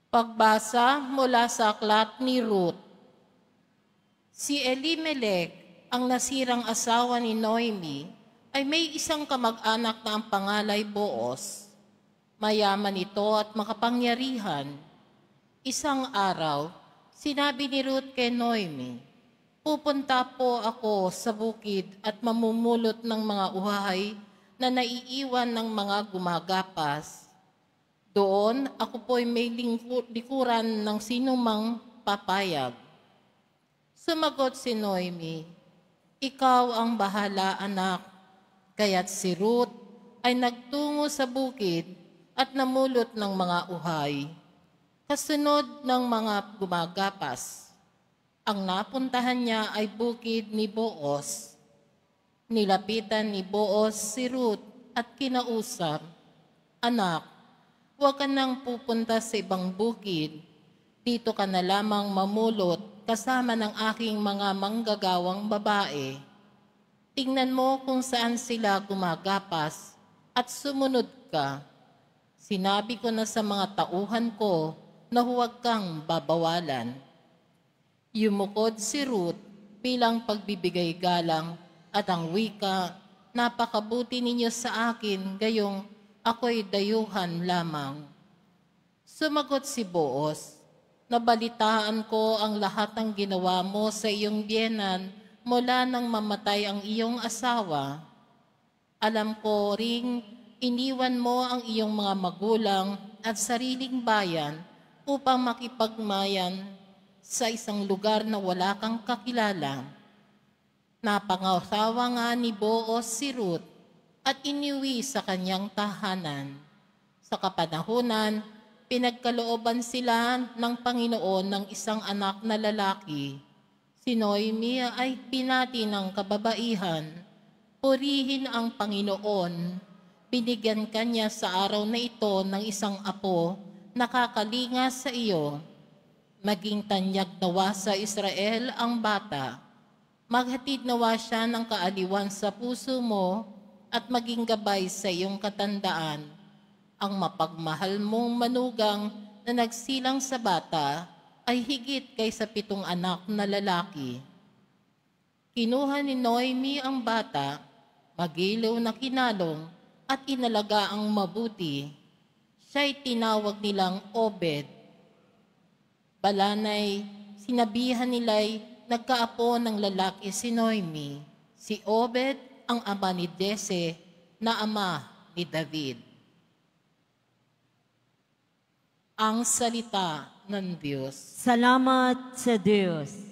Pagbasa mula sa aklat ni Ruth. Si Elimelech, ang nasirang asawa ni Noemi, ay may isang kamag-anak na ang pangalay Boaz. Mayaman ito at makapangyarihan. Isang araw, sinabi ni Ruth kay Noemi, "Pupunta po ako sa bukid at mamumulot ng mga uhay na naiiwan ng mga gumagapas. Doon, ako po'y may likuran ng sinumang papayag." Sumagot si Noemi, "Ikaw ang bahala, anak." Kaya't si Ruth ay nagtungo sa bukid at namulot ng mga uhay, kasunod ng mga gumagapas. Ang napuntahan niya ay bukid ni Boaz. Nilapitan ni Boaz si Ruth at kinausap, "Anak, huwag ka nang pupunta sa ibang bukid. Dito ka na lamang mamulot kasama ng aking mga manggagawang babae. Tingnan mo kung saan sila gumagapas at sumunod ka. Sinabi ko na sa mga tauhan ko na huwag kang babawalan." Yumukod si Ruth bilang pagbibigay galang at ang wika, "Napakabuti ninyo sa akin, gayong ako'y dayuhan lamang." Sumagot si Boaz, "Nabalitaan ko ang lahat ng ginawa mo sa iyong biyenan mula nang mamatay ang iyong asawa. Alam ko ring iniwan mo ang iyong mga magulang at sariling bayan upang makipagmayan sa isang lugar na wala kang kakilala." Napangasawa nga ni Boaz si Ruth at iniwi sa kanyang tahanan. Sa kapanahunan, pinagkalooban sila ng Panginoon ng isang anak na lalaki. Si Noemi ay pinati ng kababaihan, "Purihin ang Panginoon. Binigyan kanya sa araw na ito ng isang apo na kakalinga sa iyo. Maging tanyag nawa sa Israel ang bata. Maghatid nawa siya ng kaaliwan sa puso mo at maging gabay sa iyong katandaan. Ang mapagmahal mong manugang na nagsilang sa bata ay higit kaysa 7 anak na lalaki." Kinuha ni Noemi ang bata, magilaw na kinalong at inalaga ang mabuti. Siya'y tinawag nilang Obed. Balanay, sinabihan nila'y nagkaapo ng lalaki si Noemi. Si Obed ang ama ni Jese na ama ni David. Ang salita ng Diyos. Salamat sa Diyos.